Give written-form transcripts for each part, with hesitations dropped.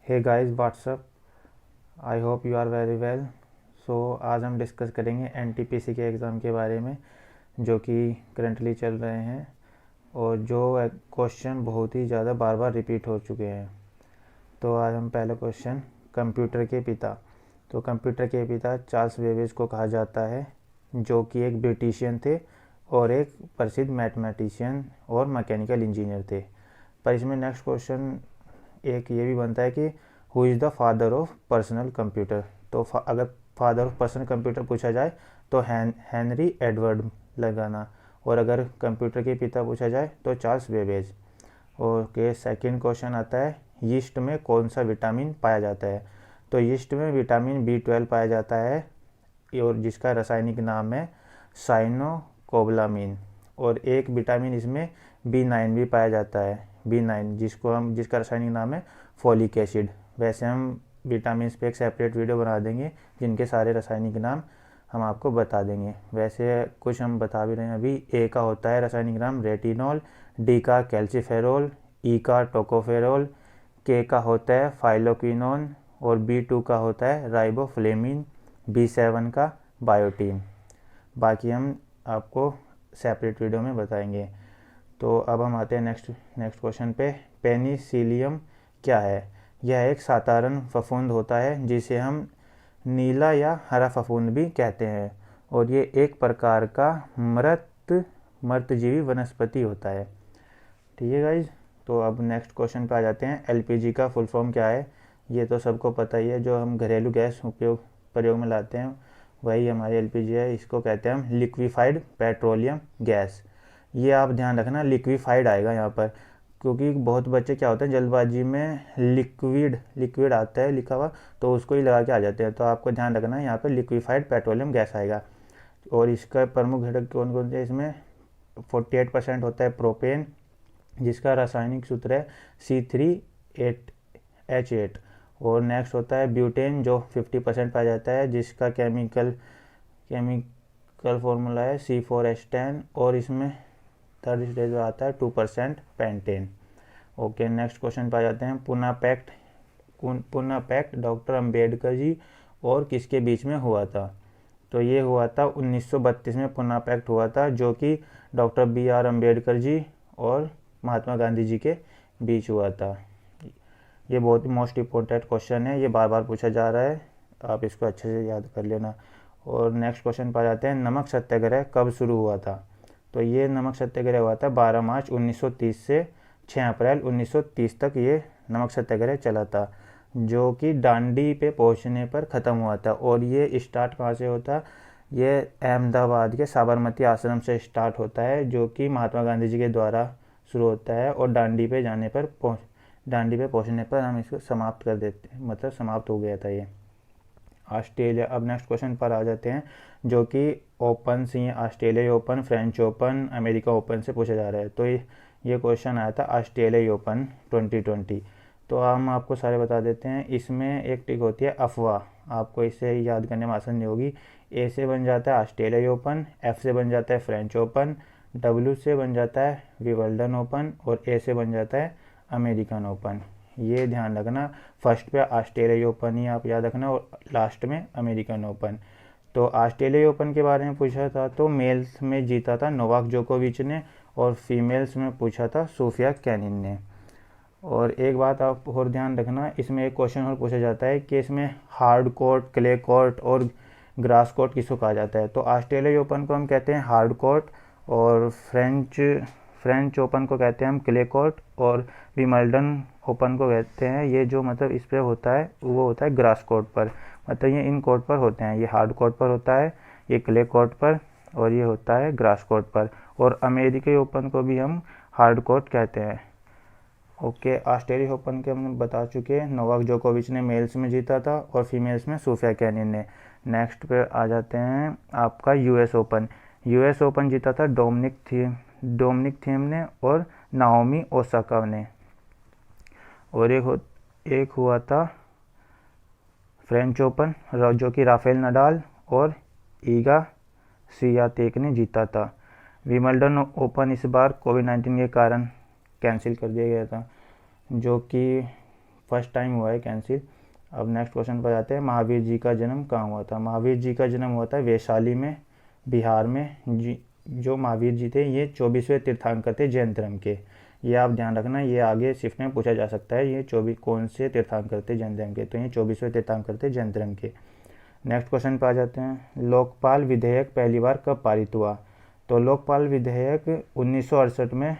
Hey guys what's up, I hope you are very well. So आज हम discuss करेंगे NTPC के एग्ज़ाम के बारे में जो कि करंटली चल रहे हैं और जो क्वेश्चन बहुत ही ज़्यादा बार बार रिपीट हो चुके हैं। तो आज हम पहला क्वेश्चन, कंप्यूटर के पिता। तो कंप्यूटर के पिता चार्ल्स बेबेज को कहा जाता है, जो कि एक ब्रिटिशियन थे और एक प्रसिद्ध मैथमेटिशियन और मैकेनिकल इंजीनियर थे। पर इसमें नेक्स्ट क्वेश्चन एक ये भी बनता है कि who is the father of personal computer. तो अगर फादर ऑफ पर्सनल कंप्यूटर पूछा जाए तो हेनरी एडवर्ड लगाना, और अगर कंप्यूटर के पिता पूछा जाए तो Charles Babbage. Okay, second question आता है, यीस्ट में कौन सा विटामिन पाया जाता है। तो यीस्ट में विटामिन B12 पाया जाता है और जिसका रासायनिक नाम है साइनोकोबलामिन, और एक विटामिन इसमें B9 भी पाया जाता है, B9, जिसका रासायनिक नाम है फोलिक एसिड। वैसे हम विटामिन पे एक सेपरेट वीडियो बना देंगे जिनके सारे रासायनिक नाम हम आपको बता देंगे। वैसे कुछ हम बता भी रहे हैं अभी। ए का होता है रासायनिक नाम रेटिनॉल, डी का कैल्सीफेरोल, ई का टोकोफेरोल, के का होता है फाइलोक्विनोन और B2 का होता है राइबोफ्लेविन, B7 का बायोटीन। बाकी हम आपको सेपरेट वीडियो में बताएंगे। तो अब हम आते हैं नेक्स्ट क्वेश्चन पे। पेनिसिलियम क्या है। यह एक साधारण फफूंद होता है जिसे हम नीला या हरा फफूंद भी कहते हैं, और ये एक प्रकार का मृतजीवी वनस्पति होता है। ठीक है गाइज, तो अब नेक्स्ट क्वेश्चन पे आ जाते हैं। एलपीजी का फुल फॉर्म क्या है। ये तो सबको पता ही है, जो हम घरेलू गैस प्रयोग में लाते हैं वही हमारी एलपीजी है। इसको कहते हैं हम लिक्विफाइड पेट्रोलियम गैस। ये आप ध्यान रखना, लिक्विफाइड आएगा यहाँ पर, क्योंकि बहुत बच्चे क्या होते हैं जल्दबाजी में लिक्विड आता है लिखा हुआ तो उसको ही लगा के आ जाते हैं। तो आपको ध्यान रखना है यहाँ पर लिक्विफाइड पेट्रोलियम गैस आएगा। और इसका प्रमुख घटक कौन कौन से, इसमें 48% होता है प्रोपेन, जिसका रासायनिक सूत्र है C3H8। और नेक्स्ट होता है ब्यूटेन, जो 50% पाया जाता है, जिसका केमिकल फॉर्मूला है C4H10। और इसमें थर्ड स्टेज में आता है 2% पेंटेन। ओके, नेक्स्ट क्वेश्चन पे आ जाते हैं। पुना पैक्ट डॉक्टर अंबेडकर जी और किसके बीच में हुआ था। तो ये हुआ था 1932 में पुना पैक्ट हुआ था, जो कि डॉक्टर BR अम्बेडकर जी और महात्मा गांधी जी के बीच हुआ था। ये बहुत ही मोस्ट इम्पोर्टेंट क्वेश्चन है, ये बार बार पूछा जा रहा है, आप इसको अच्छे से याद कर लेना। और नेक्स्ट क्वेश्चन पे आ जाते हैं, नमक सत्याग्रह कब शुरू हुआ था। तो ये नमक सत्याग्रह हुआ था 12 मार्च 1930 से 6 अप्रैल 1930 तक ये नमक सत्याग्रह चला था, जो कि दांडी पे पहुंचने पर ख़त्म हुआ था। और ये स्टार्ट कहाँ से होता, ये अहमदाबाद के साबरमती आश्रम से स्टार्ट होता है, जो कि महात्मा गांधी जी के द्वारा शुरू होता है, और दांडी पे पहुंचने पर हम इसको समाप्त कर देते हैं, मतलब समाप्त हो गया था ये ऑस्ट्रेलिया। अब नेक्स्ट क्वेश्चन पर आ जाते हैं, जो कि ओपन से Australia open, French open, America open से पूछा जा रहा है। तो ये क्वेश्चन आया था ऑस्ट्रेलिया ओपन 2020। तो हम आपको सारे बता देते हैं। इसमें एक टिक होती है अफवाह, आपको इसे याद करने में आसानी होगी। ए से बन जाता है ऑस्ट्रेलिया ओपन, एफ से बन जाता है फ्रेंच ओपन, डब्ल्यू से बन जाता है विंबलडन ओपन, और ए से बन जाता है अमेरिकन ओपन। ये ध्यान रखना, फर्स्ट पे ऑस्ट्रेलिया ओपन ही आप याद रखना और लास्ट में अमेरिकन ओपन। तो ऑस्ट्रेलिया ओपन के बारे में पूछा था तो मेल्स में जीता था नोवाक जोकोविच ने, और फीमेल्स में पूछा था सोफिया केनिन ने। और एक बात आप और ध्यान रखना, इसमें एक क्वेश्चन और पूछा जाता है कि इसमें हार्ड कोर्ट, क्ले कोर्ट और ग्रास कोर्ट किसको कहा जाता है। तो ऑस्ट्रेलिया ओपन को हम कहते हैं हार्ड कोर्ट, और फ्रेंच ओपन को कहते हैं हम क्ले कोर्ट, और विंबलडन ओपन को कहते हैं, ये जो मतलब इस पर होता है वो होता है ग्रास कोर्ट पर, मतलब ये इन कोर्ट पर होते हैं। ये हार्ड कोर्ट पर होता है, ये क्ले कोर्ट पर, और ये होता है ग्रास कोर्ट पर। और अमेरिकी ओपन को भी हम हार्ड कोर्ट कहते हैं। ओके, ऑस्ट्रेलिया ओपन के हमने बता चुके हैं, नोवाक जोकोविच ने मेल्स में जीता था और फीमेल्स में सोफिया केनिन ने। नेक्स्ट पे आ जाते हैं आपका यूएस ओपन जीता था डोमिनिक थीम ने और नाओमी ओसाका ने। और एक हुआ था फ्रेंच ओपन, जो कि राफेल नडाल और ईगा स्वियातेक ने जीता था। विंबलडन ओपन इस बार कोविड-19 के कारण कैंसिल कर दिया गया था, जो कि फर्स्ट टाइम हुआ है कैंसिल। अब नेक्स्ट क्वेश्चन पर जाते हैं, महावीर जी का जन्म कहाँ हुआ था। महावीर जी का जन्म हुआ था वैशाली में, बिहार में। जो महावीर जी थे ये 24वें तीर्थंकर थे जैन धर्म के। ये आप ध्यान रखना, ये आगे शिफ्ट में पूछा जा सकता है, ये 24 कौन से तीर्थंकर थे जैन धर्म के, तो ये 24वें तीर्थंकर थे जैन धर्म के। नेक्स्ट क्वेश्चन पर आ जाते हैं, लोकपाल विधेयक पहली बार कब पारित हुआ। तो लोकपाल विधेयक 1968 में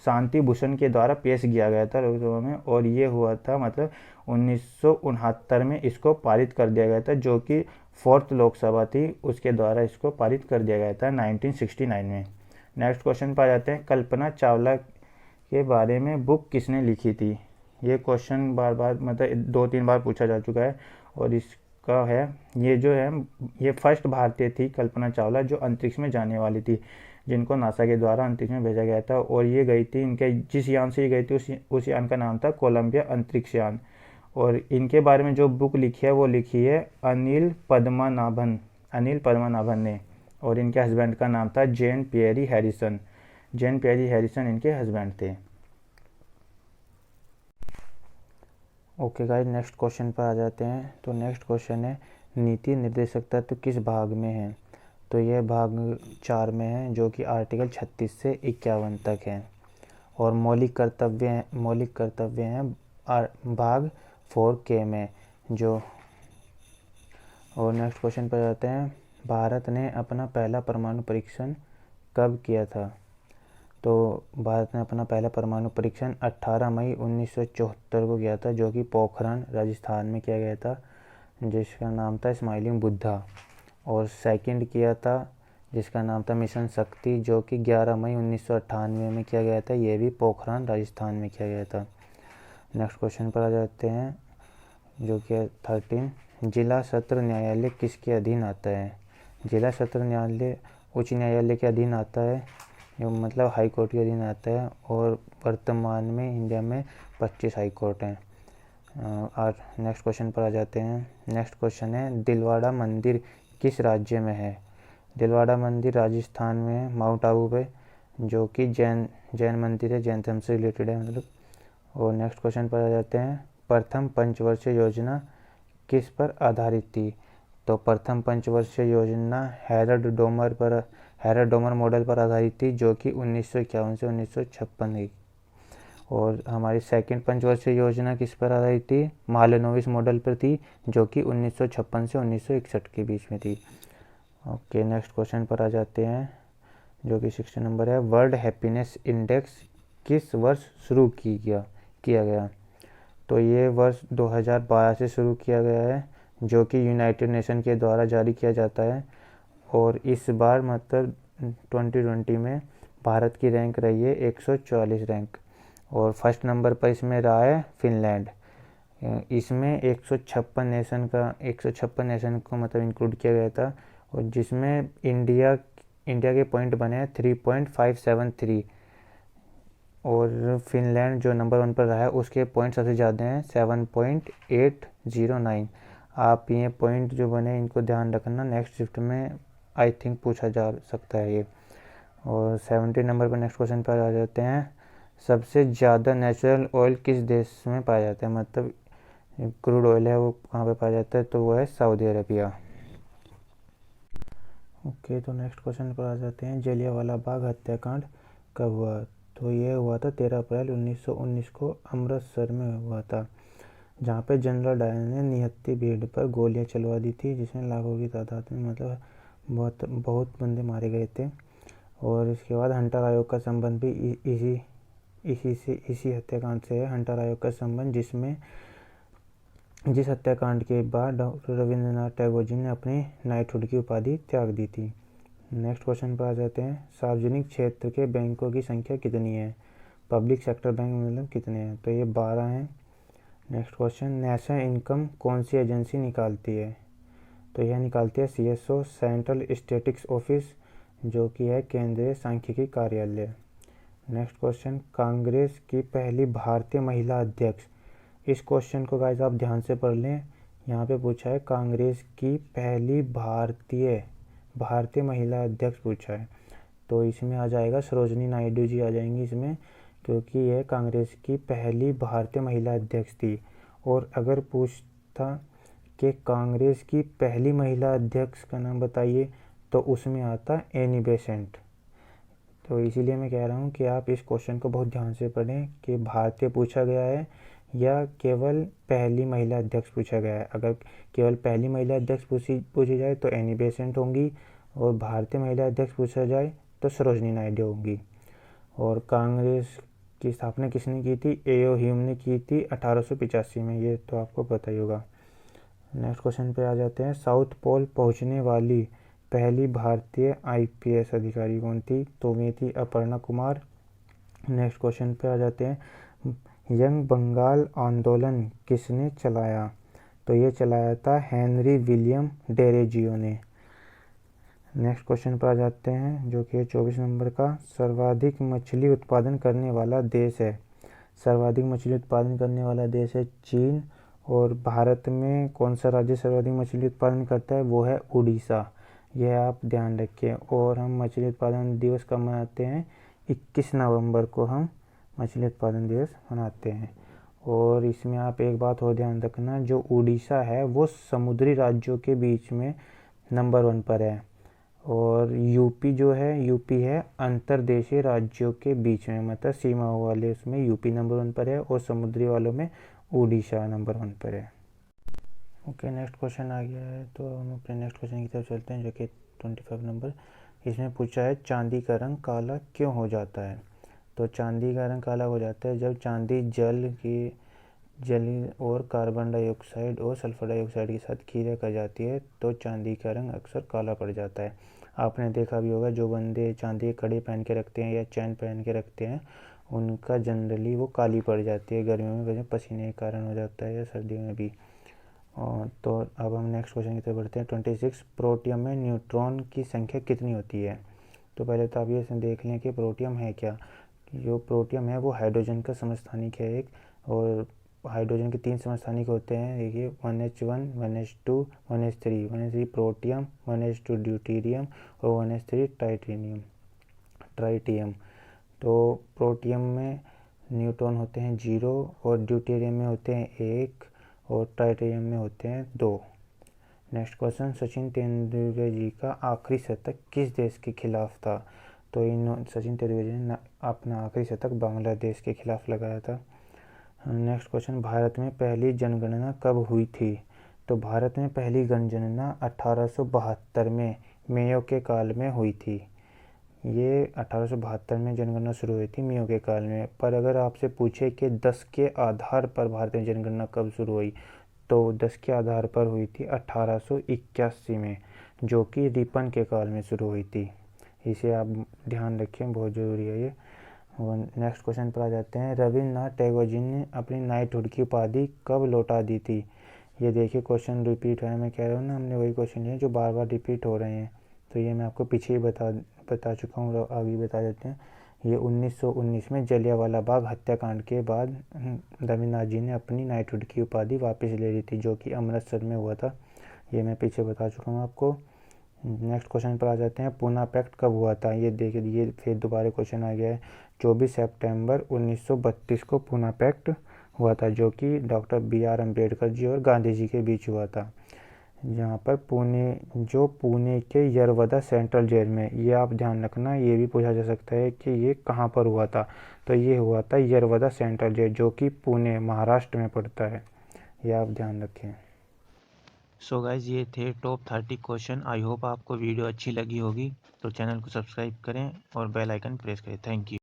शांति भूषण के द्वारा पेश किया गया था लोकसभा में, और ये हुआ था मतलब 1969 में इसको पारित कर दिया गया था, जो कि 4th लोकसभा थी उसके द्वारा इसको पारित कर दिया गया था 1969 में। नेक्स्ट क्वेश्चन पर आ जाते हैं, कल्पना चावला के बारे में बुक किसने लिखी थी। ये क्वेश्चन बार बार मतलब 2-3 बार पूछा जा चुका है, और इसका है ये जो है ये फर्स्ट भारतीय थी कल्पना चावला जो अंतरिक्ष में जाने वाली थी, जिनको नासा के द्वारा अंतरिक्ष में भेजा गया था। और ये गई थी, इनके जिस यान से ये गई थी उस यान का नाम था कोलंबिया अंतरिक्ष यान। और इनके बारे में जो बुक लिखी है वो लिखी है अनिल पद्मनाभन ने, और इनके हस्बैंड का नाम था जेन पियरी हैरिसन इनके हस्बैंड थे। ओके गाइस, नेक्स्ट क्वेश्चन पर आ जाते हैं। तो नेक्स्ट क्वेश्चन है, नीति निर्देशक तत्व किस भाग में है। तो यह भाग 4 में है, जो कि आर्टिकल 36 से 51 तक है। और मौलिक कर्तव्य हैं भाग 4K में जो। और नेक्स्ट क्वेश्चन पर जाते हैं, भारत ने अपना पहला परमाणु परीक्षण कब किया था। तो भारत ने अपना पहला परमाणु परीक्षण 18 मई 1974 को किया था, जो कि पोखरण राजस्थान में किया गया था, जिसका नाम था स्माइलिंग बुद्धा। और सेकंड किया था जिसका नाम था मिशन शक्ति, जो कि 11 मई 1998 में किया गया था, ये भी पोखरण राजस्थान में किया गया था। नेक्स्ट क्वेश्चन पर आ जाते हैं, जो कि 13, जिला सत्र न्यायालय किसके अधीन आता है। जिला सत्र न्यायालय उच्च न्यायालय के अधीन आता है, जो मतलब हाई कोर्ट के अधीन आता है। और वर्तमान में इंडिया में 25 हाई कोर्ट हैं। और नेक्स्ट क्वेश्चन पर आ जाते हैं। नेक्स्ट क्वेश्चन है, दिलवाड़ा मंदिर किस राज्य में है। दिलवाड़ा मंदिर राजस्थान में है, माउंट आबू पे, जो कि जैन मंदिर है, जैन धर्म से रिलेटेड है मतलब। और नेक्स्ट क्वेश्चन पर आ जाते हैं, प्रथम पंचवर्षीय योजना किस पर आधारित थी। तो प्रथम पंचवर्षीय योजना हैरड डोमर मॉडल पर आधारित थी, जो कि 1951 से 1956 की। और हमारी सेकंड पंचवर्षीय योजना किस पर आधारित थी, मालेनोविस मॉडल पर थी, जो कि 1956 से 1961 के बीच में थी। ओके, नेक्स्ट क्वेश्चन पर आ जाते हैं, जो कि 60 नंबर है, वर्ल्ड हैप्पीनेस इंडेक्स किस वर्ष शुरू किया गया। तो ये वर्ष 2012 से शुरू किया गया है, जो कि यूनाइटेड नेशन के द्वारा जारी किया जाता है। और इस बार मतलब 2020 में भारत की रैंक रही है 144 रैंक, और फर्स्ट नंबर पर इसमें रहा है फिनलैंड। इसमें 156 नेशन को मतलब इंक्लूड किया गया था, और जिसमें इंडिया के पॉइंट बने हैं 3.573, और फिनलैंड जो नंबर 1 पर रहा है उसके पॉइंट सबसे ज़्यादा हैं 7.809। आप ये पॉइंट जो बने इनको ध्यान रखना, नेक्स्ट शिफ्ट में आई थिंक पूछा जा सकता है ये। और 70 नंबर पर नेक्स्ट क्वेश्चन पर आ जाते हैं, सबसे ज़्यादा नेचुरल ऑयल किस देश में पाया जाता है, मतलब क्रूड ऑयल है वो कहाँ पे पाया जाता है, तो वो है सऊदी अरबिया। ओके, तो नेक्स्ट क्वेश्चन पर आ जाते हैं, जलियांवाला बाग हत्याकांड कब हुआ। तो ये हुआ था 13 अप्रैल 1919 को अमृतसर में हुआ था, जहाँ पे जनरल डायर ने निहत्थी भीड़ पर गोलियां चलवा दी थी, जिसमें लाखों की तादाद में मतलब बहुत बंदे मारे गए थे। और इसके बाद हंटर आयोग का संबंध भी इसी हत्याकांड से है। हंटर आयोग का संबंध जिस हत्याकांड के बाद डॉक्टर रविंद्रनाथ टैगोर जी ने अपनी नाइटहुड की उपाधि त्याग दी थी। नेक्स्ट क्वेश्चन पर आ जाते हैं, सार्वजनिक क्षेत्र के बैंकों की संख्या कितनी है। पब्लिक सेक्टर बैंक मतलब कितने हैं, तो ये 12 हैं। नेक्स्ट क्वेश्चन, नेशनल इनकम कौन सी एजेंसी निकालती है। तो यह निकालती है CSO, सेंट्रल स्टैटिस्टिक्स ऑफिस, जो कि है केंद्रीय सांख्यिकी कार्यालय। नेक्स्ट क्वेश्चन, कांग्रेस की पहली भारतीय महिला अध्यक्ष। इस क्वेश्चन को गाइस आप ध्यान से पढ़ लें, यहाँ पे पूछा है कांग्रेस की पहली भारतीय महिला अध्यक्ष पूछा है, तो इसमें आ जाएगा सरोजिनी नायडू जी आ जाएंगी इसमें, क्योंकि यह कांग्रेस की पहली भारतीय महिला अध्यक्ष थी। और अगर पूछता कि कांग्रेस की पहली महिला अध्यक्ष का नाम बताइए तो उसमें आता एनी बेसेंट। तो इसीलिए मैं कह रहा हूँ कि आप इस क्वेश्चन को बहुत ध्यान से पढ़ें कि भारतीय पूछा गया है या केवल पहली महिला अध्यक्ष पूछा गया है। अगर केवल पहली महिला अध्यक्ष पूछी जाए तो एनी बेसेंट होंगी, और भारतीय महिला अध्यक्ष पूछा जाए तो सरोजनी नायडू होंगी। और कांग्रेस की स्थापना किसने की थी? ए.ओ. ह्यूम ने की थी 1885 में, ये तो आपको पता ही होगा। नेक्स्ट क्वेश्चन पे आ जाते हैं। साउथ पोल पहुंचने वाली पहली भारतीय आईपीएस अधिकारी कौन थी? तो वे थी अपर्णा कुमार। नेक्स्ट क्वेश्चन पे आ जाते हैं। यंग बंगाल आंदोलन किसने चलाया? तो ये चलाया था हेनरी विलियम डेरोजियो ने। नेक्स्ट क्वेश्चन पर आ जाते हैं जो कि 24 नंबर का। सर्वाधिक मछली उत्पादन करने वाला देश है। सर्वाधिक मछली उत्पादन करने वाला देश है चीन। और भारत में कौन सा राज्य सर्वाधिक मछली उत्पादन करता है? वो है उड़ीसा। यह आप ध्यान रखें। और हम मछली उत्पादन दिवस कब मनाते हैं? 21 नवंबर को हम मछली उत्पादन दिवस मनाते हैं। और इसमें आप एक बात और ध्यान रखना, जो उड़ीसा है वो समुद्री राज्यों के बीच में नंबर 1 पर है। और यूपी जो है, यूपी है अंतर्देशीय राज्यों के बीच में, मतलब सीमाओं वाले, उसमें यूपी नंबर 1 पर है और समुद्री वालों में उड़ीसा नंबर 1 पर है। ओके, नेक्स्ट क्वेश्चन आ गया है तो हम अपने नेक्स्ट क्वेश्चन की तरफ चलते हैं जो कि 25 नंबर। इसमें पूछा है चांदी का रंग काला क्यों हो जाता है? तो चांदी का रंग काला हो जाता है जब चांदी जल और कार्बन डाइऑक्साइड और सल्फर डाइऑक्साइड के साथ क्रिया कर जाती है तो चांदी का रंग अक्सर काला पड़ जाता है। आपने देखा भी होगा जो बंदे चांदी के कड़े पहन के रखते हैं या चैन पहन के रखते हैं उनका जनरली वो काली पड़ जाती है गर्मियों में, वजह पसीने के कारण हो जाता है या सर्दियों में भी। और तो अब हम नेक्स्ट क्वेश्चन की तरफ बढ़ते हैं। 26 प्रोटियम में न्यूट्रॉन की संख्या कितनी होती है? तो पहले तो आप ये देख लें कि प्रोटियम है क्या। जो प्रोटियम है वो हाइड्रोजन का समस्थानिक है एक, और हाइड्रोजन के 3 समस्थानिक होते हैं। देखिए 1H1, 1H2, 1H3। 1H3 protium, 1H2 deuterium और 1H3 ट्राइटियम। तो प्रोटियम में न्यूट्रॉन होते हैं 0 और ड्यूटेरियम में होते हैं 1 और ट्राइटियम में होते हैं 2। नेक्स्ट क्वेश्चन, सचिन तेंदुलकर जी का आखिरी शतक किस देश के खिलाफ था? तो सचिन तेंदुलकर जी ने अपना आखिरी शतक बांग्लादेश के खिलाफ लगाया था। नेक्स्ट क्वेश्चन, भारत में पहली जनगणना कब हुई थी? तो भारत में पहली जनगणना 1872 में मेयो के काल में हुई थी। ये 1872 में जनगणना शुरू हुई थी मेयो के काल में। पर अगर आपसे पूछे कि 10 के आधार पर भारतीय जनगणना कब शुरू हुई, तो 10 के आधार पर हुई थी 1881 में, जो कि रिपन के काल में शुरू हुई थी। इसे आप ध्यान रखें, बहुत ज़रूरी है ये। नेक्स्ट क्वेश्चन पर आ जाते हैं। रविन्द्रनाथ टैगोर जी ने अपनी नाइटहुड की उपाधि कब लौटा दी थी? ये देखिए क्वेश्चन रिपीट है, मैं कह रहा हूँ ना, हमने वही क्वेश्चन लिए जो बार बार रिपीट हो रहे हैं। तो ये मैं आपको पीछे ही बता चुका हूँ, आगे बता देते हैं। ये 1919 में जलियांवाला बाग हत्याकांड के बाद रविन्द्रनाथ जी ने अपनी नाइटहुड की उपाधि वापस ले ली थी, जो कि अमृतसर में हुआ था। ये मैं पीछे बता चुका हूँ आपको। नेक्स्ट क्वेश्चन पर आ जाते हैं। पूना पैक्ट कब हुआ था? ये देखिए, ये फिर दोबारा क्वेश्चन आ गया है। 24 सितंबर 1932 को पूना पैक्ट हुआ था, जो कि डॉक्टर B.R. अम्बेडकर जी और गांधी जी के बीच हुआ था। यहाँ पर पुणे के यरवदा सेंट्रल जेल में, ये आप ध्यान रखना, ये भी पूछा जा सकता है कि ये कहाँ पर हुआ था। तो ये हुआ था यरवदा सेंट्रल जेल, जो कि पुणे महाराष्ट्र में पड़ता है। ये आप ध्यान रखें। सो गाइज, ये थे टॉप 30 क्वेश्चन। आई होप आपको वीडियो अच्छी लगी होगी। तो चैनल को सब्सक्राइब करें और बेल आइकन प्रेस करें। Thank you.